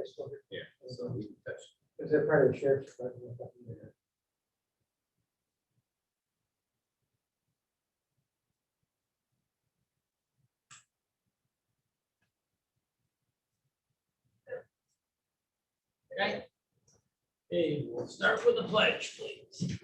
just wondered. Yeah, so we can touch. Is that part of the sheriff's department? Okay. Okay, we'll start with the pledge, please.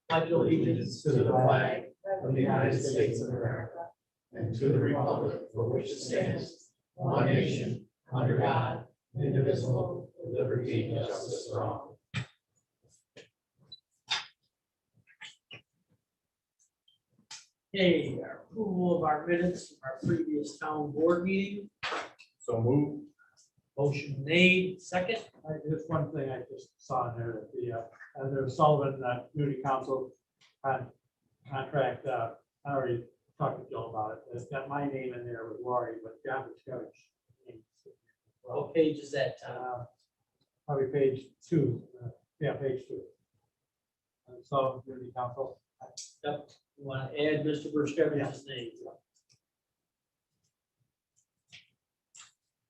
Pledge allegiance To the flag of the United States of America and to the republic for which it stands, one nation, under God, indivisible, with liberty and justice for all. Okay, our approval of our minutes from our previous town board meeting. So move. Motion made, second. Just one thing I just saw in there, that the Sullivan Community Council contract, I already talked to Joe about it. It's got my name in there with Lori, but John Discourage. What page is that, Tom? Probably page 2. Yeah, page 2. Sullivan Community Council. Yep. You want to add Mr. Burschevich's name?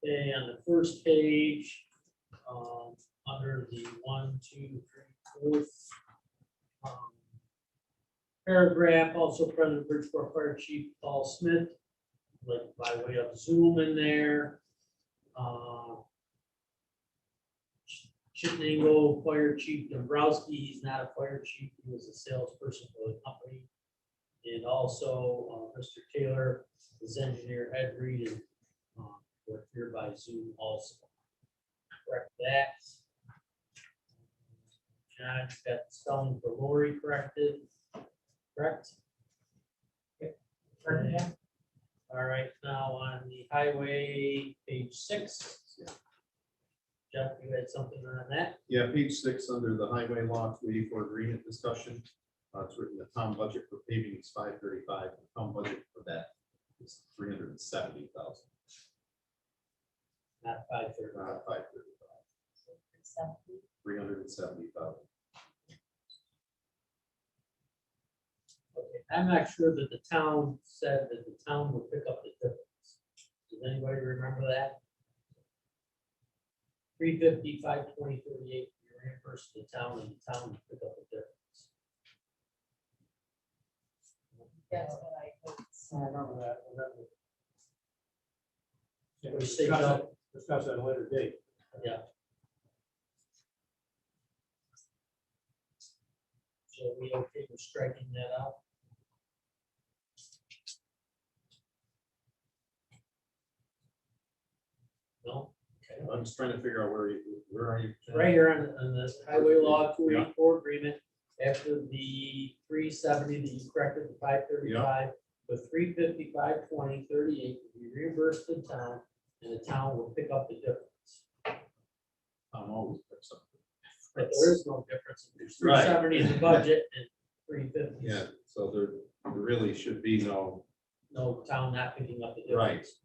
Okay, on the first page, under the 1, 2, 3, 4th paragraph, also present Bridgeport Fire Chief Paul Smith, like by way of Zoom in there. Chittenango Fire Chief Dombrowski, he's not a fire chief, he was a salesperson for the company. And also Mr. Taylor, his engineer Ed Reed, and we're here by Zoom also. Correct that. John got the spelling for Lori corrected. Correct? Okay. All right, now on the highway, page 6. Jeff, you had something on that? Yeah, page 6 under the highway law 284 agreement discussion. It's written the town budget for paving is 535. The town budget for that is 370,000. Not 530. Not 535. 370,000. Okay, I'm not sure that the town said that the town would pick up the difference. Does anybody remember that? 350, 520, 38, you reimburse the town and the town would pick up the difference. That's what I heard. I remember that. Yeah, Or say no. discuss at a later date. Yeah. So we okay with striking that out? No? Okay. I'm just trying to figure out where are you? Right here on the highway law 284 agreement, after the 370 that you corrected to 535, with 350, 520, 38 to be reimbursed to the town, and the town will pick up the difference. I'm always picks up. But there is no difference. There's Right. 370 in the budget and 350. Yeah, so there really should be no, No town not picking up the right. difference.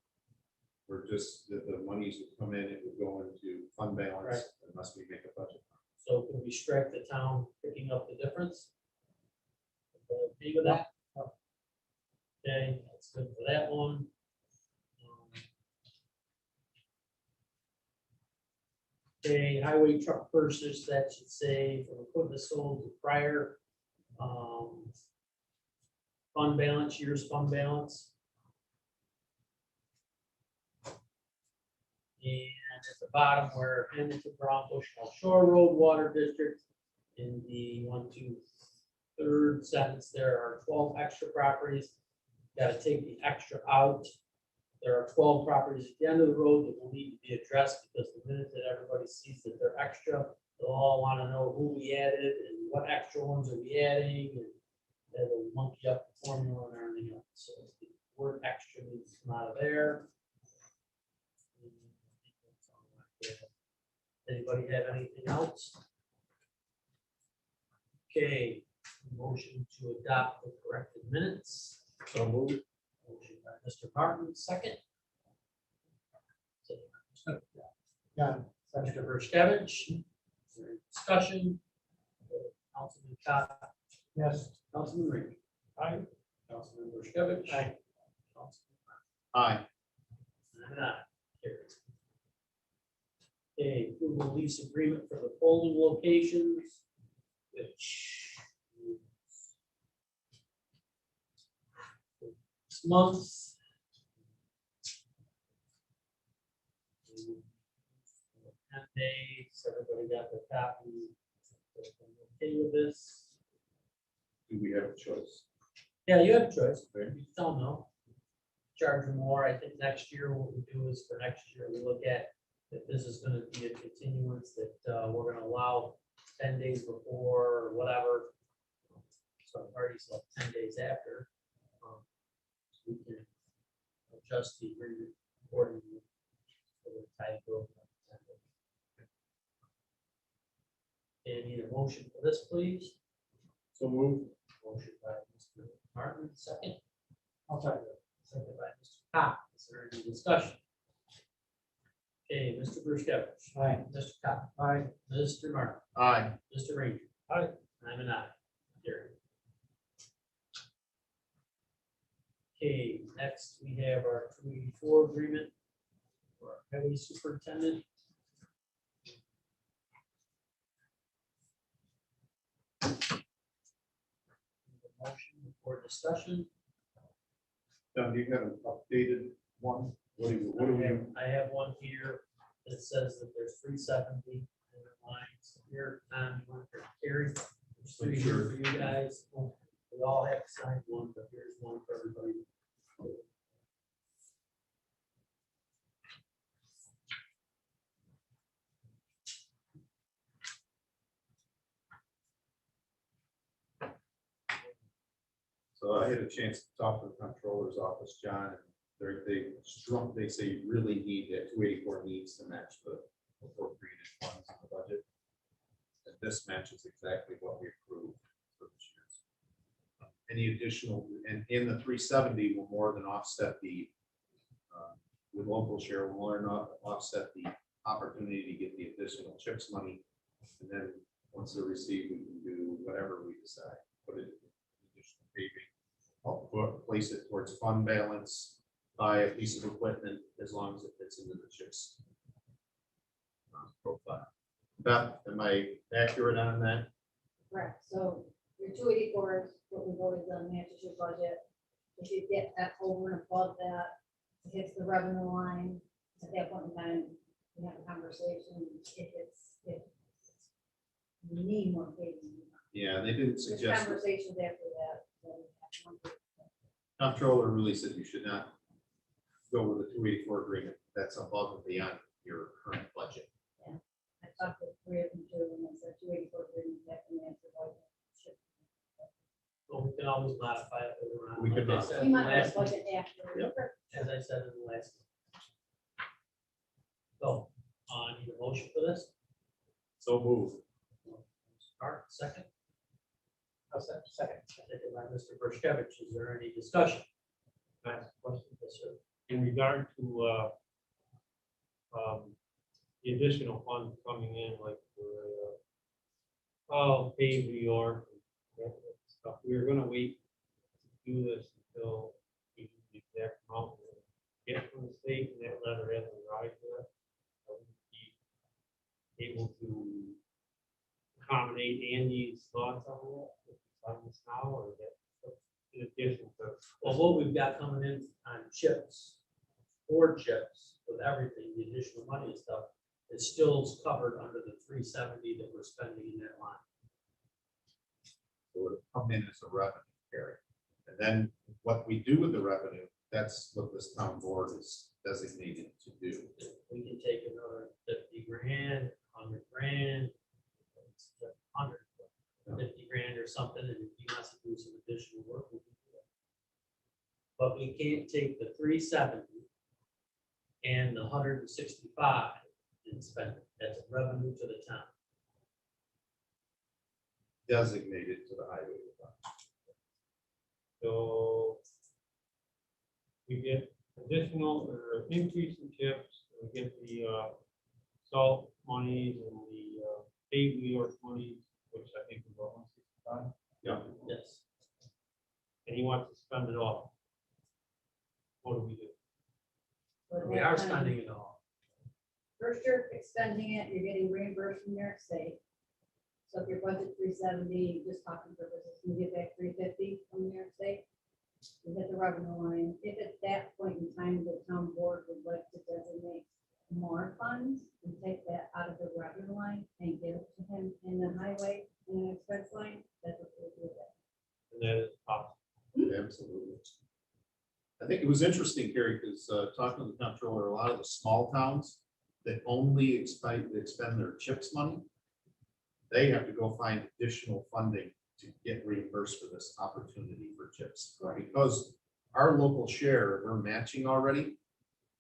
We're just, the monies would come in, it would go into fund balance Right. unless we make a budget. So can we strike the town picking up the difference? Okay with that? Okay, that's good for that one. Okay, highway truck purchase, that should say from equipment sold to prior fund balance, year's fund balance. And at the bottom where Hamilton, Brown, Bushnell Shore Road Water District, in the 1, 2, 3rd sentence, there are 12 extra properties. Got to take the extra out. There are 12 properties at the end of the road that will need to be addressed, because the minute that everybody sees that they're extra, they'll all want to know who we added and what extra ones are we adding, and that'll monkey up the formula and everything else. So the word extra needs to come out of there. Anybody have anything else? Okay, motion to adopt the corrected minutes. So move. Motion by Mr. Martin, second. Yeah. Mr. Burschevichs. Discussion. Councilman Cobb. Yes. Councilman Reed. Aye. Councilman Burschevichs. Aye. Councilman Aye. Martin. And aye. Carries. Okay, approval lease agreement for the polling locations, which this month. 10 days, everybody got their copy. Okay with this? Do we have a choice? Yeah, you have a choice. Okay. You don't know. Charge them more. I think next year, what we do is for next year, we look at if this is gonna be a continuance that we're gonna allow 10 days before or whatever. Some parties like 10 days after. So we can adjust the agreement accordingly. For the type of. And need a motion for this, please. So move. Motion by Mr. Martin, second. I'll tell you. Second by Mr. Cox. Is there any discussion? Okay, Mr. Bruskevich. Aye. Mr. Cox. Aye. Mr. Martin. Aye. Mr. Ranger. Aye. I'm an aye. Carried. Okay, next we have our 284 agreement for our highway superintendent. Motion for discussion. Don, do you have an updated one? What do you? I have one here that says that there's 370 in the lines here. You want to carry? There's 3 here for you guys. We all have to sign one, but here's one for everybody. So I had a chance to talk to the comptroller's office, John, and they say you really need that 284 needs to match the appropriated funds in the budget. And this matches exactly what we approved for this year's. Any additional, and in the 370 will more than offset the local share will more than offset the opportunity to get the additional CHIPS money. And then once they're received, we can do whatever we decide. Put it in additional paving. Place it towards fund balance, buy a piece of equipment as long as it fits into the CHIPS profile. Beth, am I accurate on that? Correct, so your 284 is what we've always done, matches your budget. If you get that over and above that, it hits the revenue line, at that point in time, we have a conversation, if we need more paving. Yeah, they didn't There's suggest. conversations after that. then we have one. Comptroller really said you should not go with the 284 agreement. That's above and beyond your current budget. I talked to 3 of them too, and they said 284 agreement, that can answer budget. Well, we can always modify it later on. We could Like I said We in the might have last a budget after. Yep. As I said in the last. So, need a motion for this? So move. Start, second. Second. Second by Mr. Bruskevich. Is there any discussion? Can I ask a question? Yes, sir. In regard to the additional funds coming in, like for pave New York and that stuff, we were gonna wait to do this until we knew the exact amount we get from the state, and that letter hasn't arrived yet. I would be able to accommodate Andy's thoughts on that, if it's on this now, or that in addition to. Well, what we've got coming in on chips, or chips, with everything, the additional money and stuff, is still covered under the 370 that we're spending in that line. So it would come in as a revenue carry. And then what we do with the revenue, that's what this town board is designated to do. We can take another 50 grand, 100 grand, 150 grand or something, and if he wants to do some additional work, we can do that. But we can't take the 370 and the 165 and spend it. That's revenue to the town. Designated to the highway department. So we get additional or increase in chips, we get the salt monies and the paved New York monies, which I think is about 165. Yeah. Yes. And he wants to spend it all. What do we do? But We that are time, spending it all. first year expending it, you're getting reimbursed from New York State. So if your budget 370, just talking purposes, you get back 350 from New York State. You hit the revenue line. If at that point in time, the town board would like to designate more funds and take that out of the revenue line and give it to him in the highway, in an expense line, that's what we'll do with it. And that is possible. Absolutely. I think it was interesting, Carrie, because talking to the comptroller, a lot of the small towns that only expend their CHIPS money, they have to go find additional funding to get reimbursed for this opportunity for CHIPS. Because our local share, we're matching already,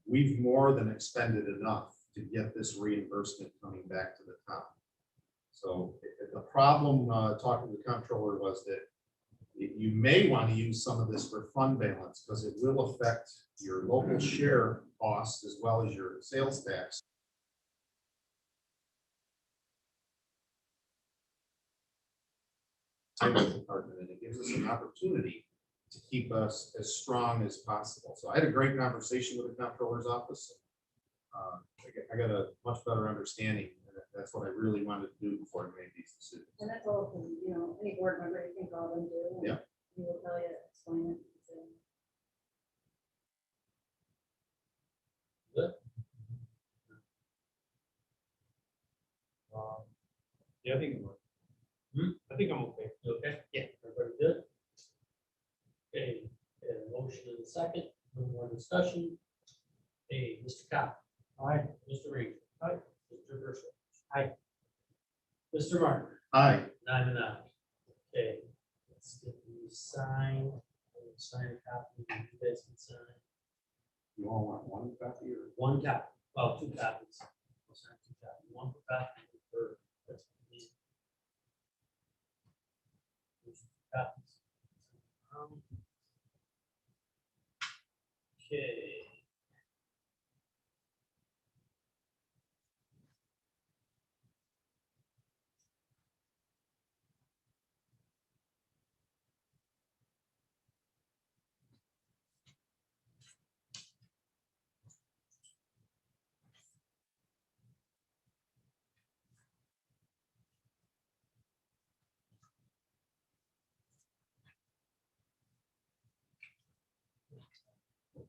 we've more than expended enough to get this reimbursement coming back to the town. So the problem, talking to the comptroller, was that you may want to use some of this for fund balance, because it will affect your local share costs as well as your sales tax. Department, and it gives us an opportunity to keep us as strong as possible. So I had a great conversation with the comptroller's office. I got a much better understanding, and that's what I really wanted to do before I made these decisions. And that's all, any board member, you can call them, do. and Yeah. He will tell you, explain it. Yeah, I think, I think I'm okay. You okay? Yeah. Everybody good? Okay, motion in a second, no more discussion. Hey, Mr. Cobb. Aye. Mr. Reed. Aye. Mr. Burson. Aye. Mr. Martin. Aye. I'm an aye. Okay, let's get these signed. Sign a copy, you guys can sign. You all want one copy or? One copy, well, two copies. We'll sign two copies, one per copy for. That's what we need. There's two copies. Okay.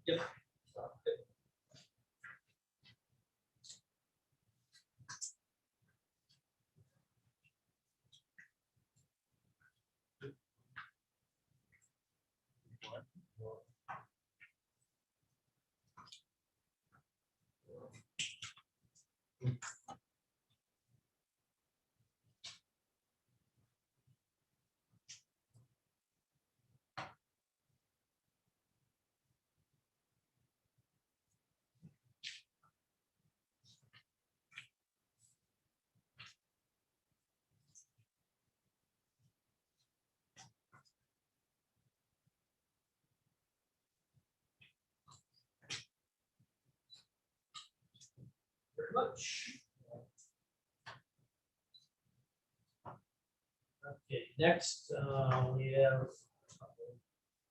Yep. Very much. Okay, next, we have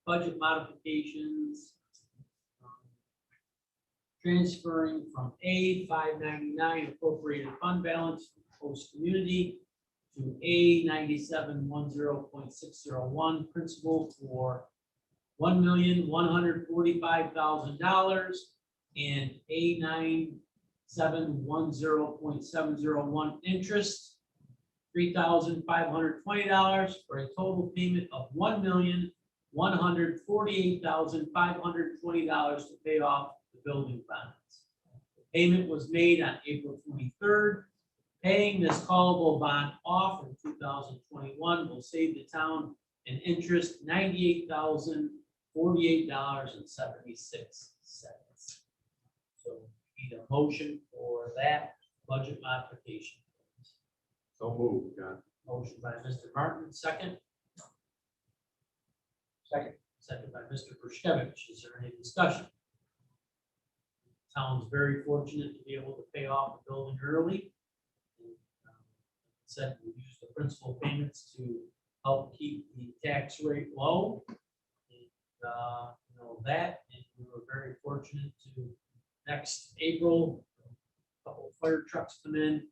budget modifications. Transferring from A 599 appropriated fund balance from host community to A 9710.601 principal for $1,145,000 and A 9710.701 interest, $3,520 for a total payment of $1,148,520 to pay off the building bonds. The payment was made on April 23rd. Paying this callable bond off in 2021 will save the town an interest $98,048.76. So we need a motion for that budget modification. So moved, John. Motion by Mr. Martin, second. Second by Mr. Burskevich. Is there any discussion? Town's very fortunate to be able to pay off the building early. And, said we use the principal payments to help keep the tax rate low. And, that, and we were very fortunate to next April, a couple of fire trucks come in,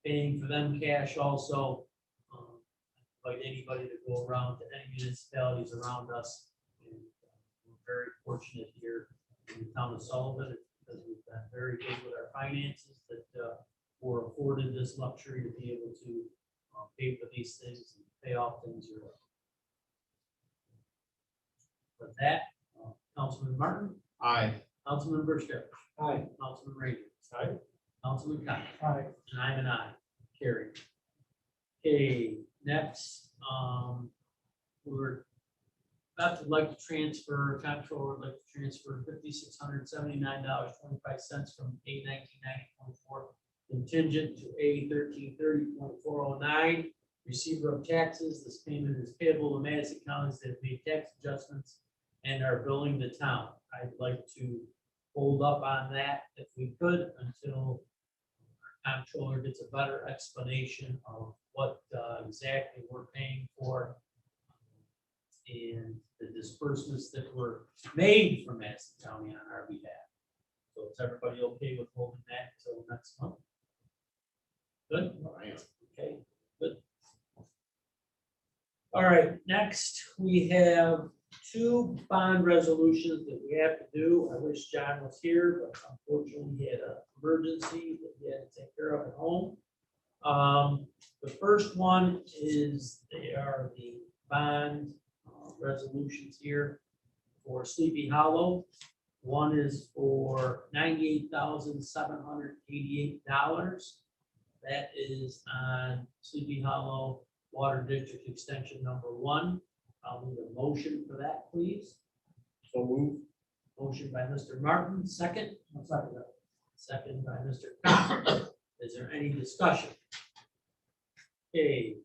paying for them cash also. Invite anybody to go around to any municipalities around us. And we're very fortunate here in the town of Sullivan, because we've been very good with our finances, that we're afforded this luxury to be able to pay for these things and pay off things early. With that, Councilman Martin, Aye. Councilman Bristow, Aye. Councilman Ranger, Councilman Con, Aye. and I'm an aye. Carried. Okay, next, we're about to like to transfer, comptroller would like to transfer $5,679.25 from A 1990.4 contingent to A 1330.409. Receiver of taxes, this payment is payable to Madison counties that have made tax adjustments and are billing the town. I'd like to hold up on that if we could until our comptroller gets a better explanation of what exactly we're paying for and the disbursements that were made from Madison County on our behalf. So is everybody okay with holding that until next month? Good? Okay, good. All right, next we have 2 bond resolutions that we have to do. I wish John was here, but unfortunately he had an emergency that he had to take care of at home. The first one is, they are the bond resolutions here for Sleepy Hollow. One is for $98,788. That is on Sleepy Hollow Water District Extension number 1. I'll need a motion for that, please. So move. Motion by Mr. Martin, second. I'll second that. Second by Mr. Cox. Is there any discussion? Okay,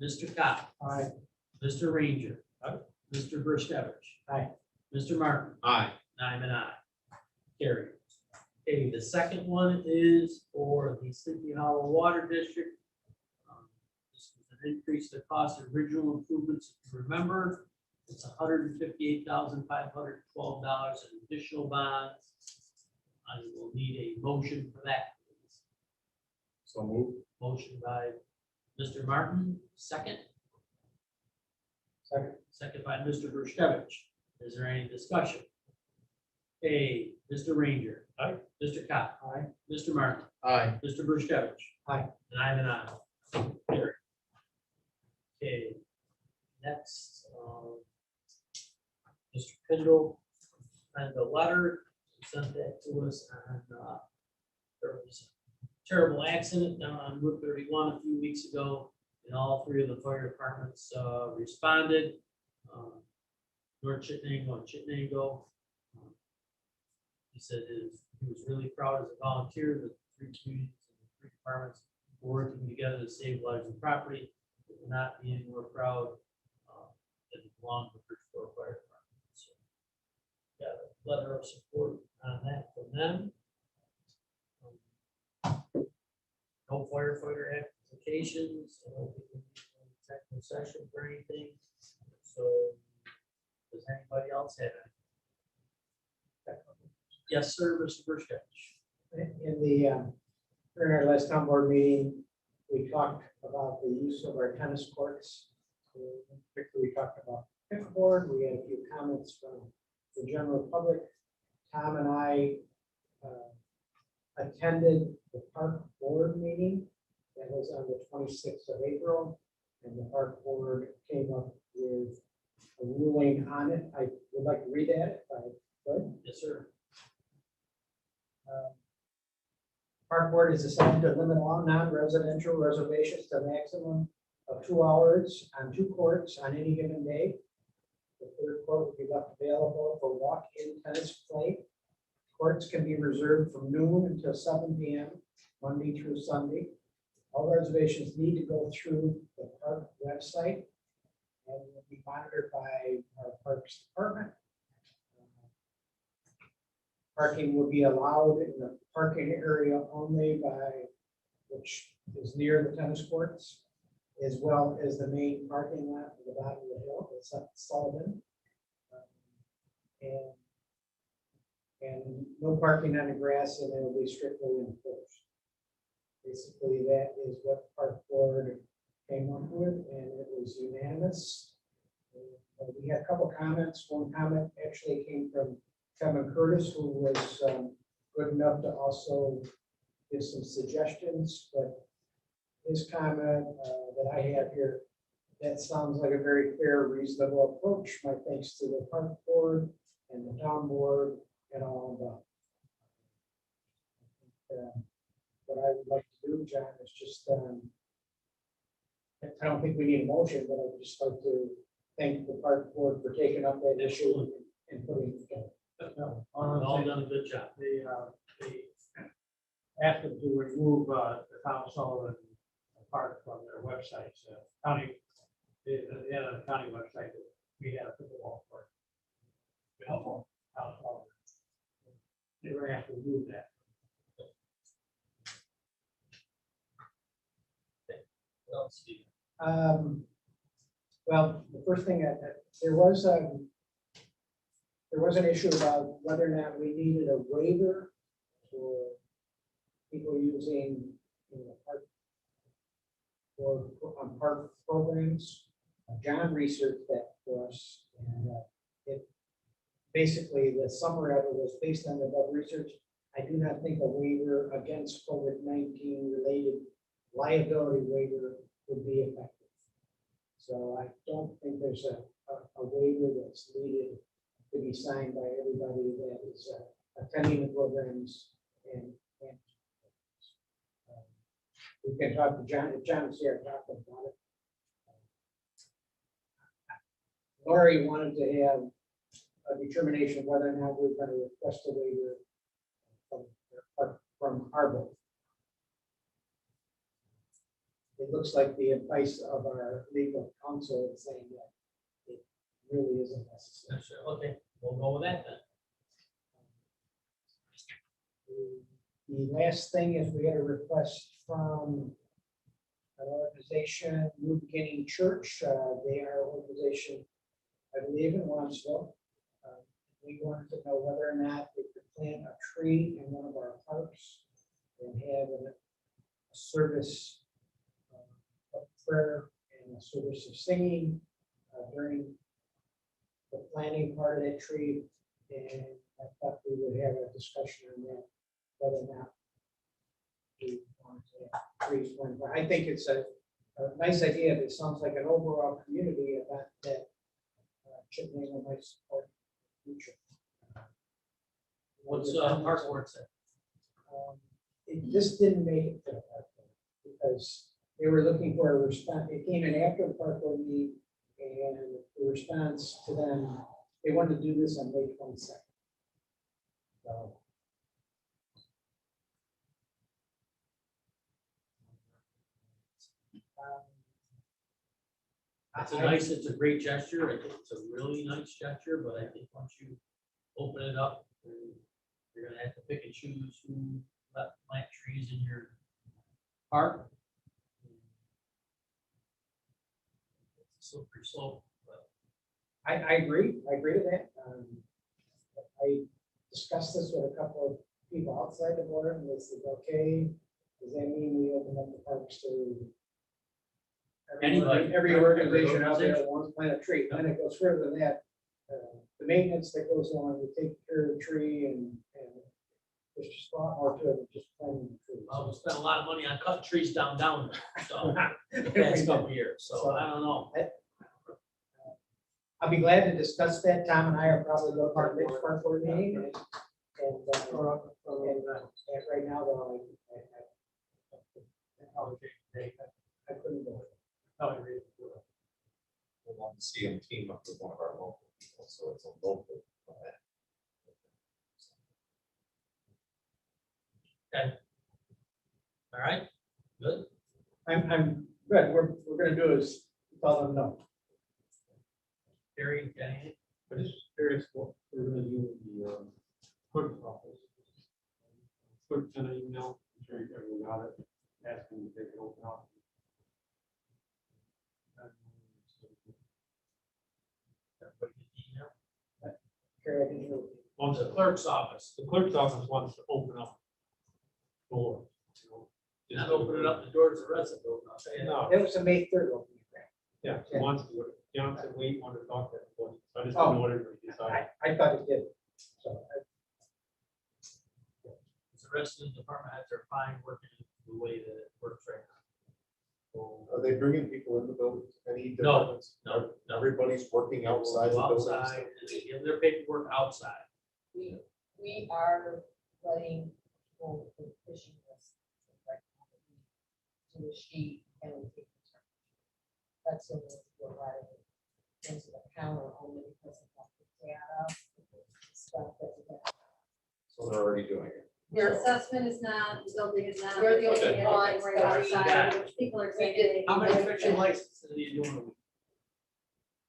Mr. Cox. Aye. Mr. Ranger. Mr. Briskevich. Aye. Mr. Martin. Aye. I'm an aye. Carried. Okay, the second one is for the Sleepy Hollow Water District. This is an increase to the cost of original improvements. If you remember, it's $158,512 in additional bonds. I will need a motion for that, please. So move. Motion by Mr. Martin, second. Second. Second by Mr. Briskevich. Is there any discussion? Hey, Mr. Ranger. Aye. Mr. Cox. Aye. Mr. Martin. Aye. Mr. Briskevich. Aye. And I'm an aye. Carried. Okay, next, Mr. Kendall sent a letter, sent that to us on, there was a terrible accident down on Route 31 a few weeks ago, and all 3 of the fire departments responded. North Chittenango and Chittenango. He said he was really proud as a volunteer that the 3 communities and the 3 departments were working together to save lives and property. They could not be any more proud than belong to the Bridgeport Fire Department. So, got a letter of support on that from them. No firefighter applications, I don't think we need any technical session for anything. So, does anybody else have any? Yes, sir, Mr. Briskevich. In the, during our last town board meeting, we talked about the use of our tennis courts. Particularly, we talked about pickleball. We had a few comments from the general public. Tom and I attended the park board meeting that was on the 26th of April, and the park board came up with a ruling on it. I would like to read that if I could. Yes, sir. Park board has decided to limit all non-residential reservations to a maximum of 2 hours on 2 courts on any given day. The 3rd court will be left available for walk-in tennis play. Courts can be reserved from noon until 7 p.m. Monday through Sunday. All reservations need to go through the park website and will be monitored by our Parks Department. Parking will be allowed in the parking area only which is near the tennis courts, as well as the main parking lot at the bottom of the hill. It's up Sullivan. And no parking on the grass, and it will be strictly enforced. Basically, that is what Park Board came up with, and it was unanimous. We had a couple comments. One comment actually came from Kevin Curtis, who was good enough to also give some suggestions, but his comment that I have here, that sounds like a very fair, reasonable approach. My thanks to the Park Board and the Town Board and all of them. What I would like to do, John, is just, I don't think we need a motion, but I'd just like to thank the Park Board for taking up that issue and putting it together. No, All done a good job. they asked them to remove the Town of Sullivan Park from their websites, county, they had a county website that we had a pickleball court. Town of Sullivan. They were asked to remove that. What else, Steve? Well, the first thing, there was an issue about whether or not we needed a waiver for people using, park on park programs. John researched that for us, and it basically, the summary of it was based on the above research. I do not think a waiver against COVID-19 related liability waiver would be effective. So I don't think there's a waiver that's needed to be signed by everybody that is attending the programs and we can talk to John, if John's here, talk about it. Lori wanted to have a determination whether or not we're going to request a waiver from Arbor. It looks like the advice of our legal counsel is saying that it really isn't necessary. Okay, we'll go with that then. The last thing is we had a request from an organization, New Beginning Church. They are an organization, I believe, in Wansville. We wanted to know whether or not we could plant a tree in one of our parks and have a service of prayer and a service of singing during the planting part of that tree. And I thought we would have a discussion on that, whether or not we want to have trees planted. I think it's a nice idea. It sounds like an overall community event that Chippewa might support in the future. What's Park Board say? This didn't make it to the Park Board because they were looking for a response. It came in after the Park Board meeting, and the response to them, they wanted to do this on May 22nd. So. It's a great gesture. I think it's a really nice gesture, but I think once you open it up, you're gonna have to pick and choose who let plant trees in your park. It's a slippery slope, but I agree. I agree to that. I discussed this with a couple of people outside the board, and they said, "Okay, does that mean we open up the parks to Anybody, every organization out there organization. that wants to plant a tree?" And then it goes further than that. The maintenance that goes on, we take care of the tree, and there's just a lot more to it than just planting the trees. Well, we spent a lot of money on cutting trees down, so the past couple of years, so I don't know. I'll be glad to discuss that. Tom and I are probably going to our next park board meeting, and right now, though, I couldn't go. We want to see him team up with one of our local people, so it's a local event. Okay. All right, good. I'm good. We're gonna do is tell them no. Gary, Danny, I just curious what we're gonna do with the clerk's office. Clerk sent an email, I'm sure everyone got it, asking if they could open up. everybody get the email? Carrie, I didn't know. On the clerk's office. The clerk's office wants to open up doors, Not opening up the doors to residents, I'll tell you. No, It was a May 3rd opening. yeah, he wants to, John said, we want to talk to everybody, so I just Oh. didn't know what everybody decided. I thought it did. So, The rest of the department heads are fine working the way that it works right now. So, Are they bringing people in the buildings? Any No, departments? no. Everybody's working outside the Go buildings? outside, and they give their paperwork outside. We are letting people with fishing lists. Do a sheet and we take the temperature. That's the way we're letting it into the counter only because of the data. Stuff that we have. So they're already doing it. Your assessment is not, the building is not. We're the only Okay. ones Right that are outside, doing which people are We saying. did- they- How many fiction licenses are you doing a week?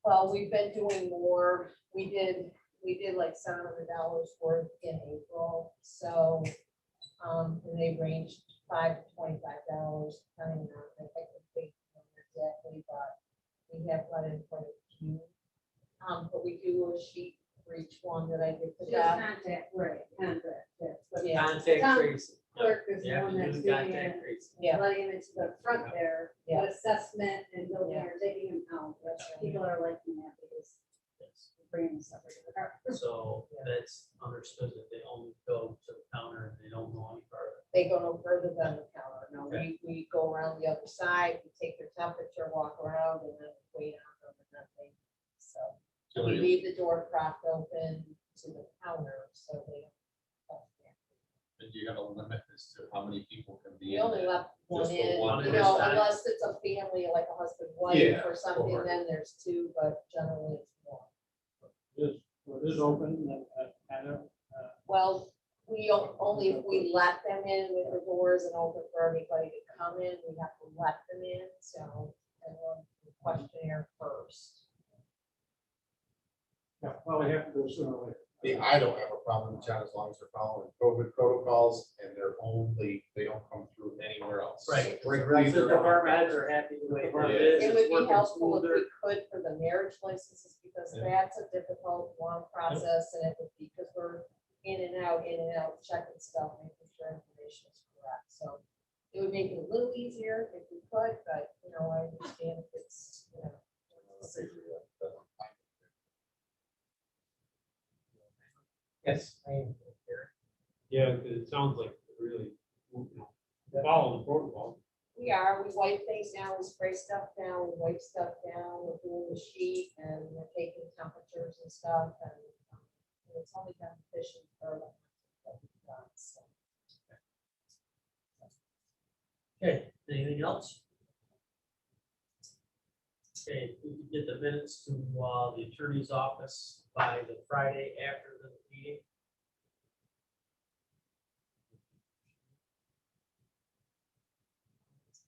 Well, we've been doing more. We did like $700 worth in April, so, and they ranged $5 to $25, depending on, I think exactly, but we have let in quite a few. But we do a sheet for each one that I did put Just up. contact, right, contract, yes, but Yeah, Contact Tom tracing. clerk is the You have one to that's do the doing contact it, tracing. yeah, letting them into the front there, Yeah. but assessment and building Yeah. are taking them out, which That's right. people are liking that because Yes. we're bringing them separate. to the car. So that's understood that they only go to the counter and they don't go any further. they go no further than the counter. No, Okay. we go around the other side, we take their temperature, walk around, and then wait on them and then they, so. So We you- leave the door propped open to the counter, so they don't. And do you have a limit as to how many people can be We in only there? left one Just the in, one you at a know, time? unless it's a family, like a husband, wife Yeah, or something, or- then there's two, but generally it's one. It is open and, Well, we only if we let them in with the doors and open for everybody to come in, we have to let them in, so, and run the questionnaire first. yeah, well, we have to do it sooner or later. See, I don't have a problem, John, as long as they're following COVID protocols and they don't come through anywhere else. Right. Strictly The their own department heads country. are happy the way Yeah. it is. It It's would be working helpful if smoother. we could for the marriage licenses, because Yeah. that's a difficult, long process, and it would be, because we're in and out, checking stuff, making sure information is correct, so it would make it a little easier if we could, but, you know, I understand if it's, you know. yes, I am. Yeah, 'cause it sounds like really, following the protocol. We are, we wipe things down, we spray stuff down, we wipe stuff down, we're doing the sheet, and we're taking temperatures and stuff, and it's only been efficient for that we've done, so. Okay, anything else? Okay, we can get the minutes to the attorney's office by the Friday after the meeting.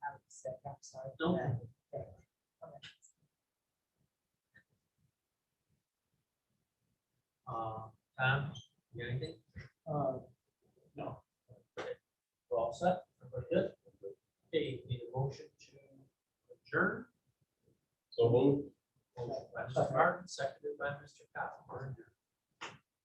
I would say, I'm sorry. for No. that. Okay. Okay. Tom, you got anything? No. We're all set, everybody good? Okay, need a motion to adjourn. So move. Motion by Mr. Martin, seconded by Mr. Cobb. We're adjourned.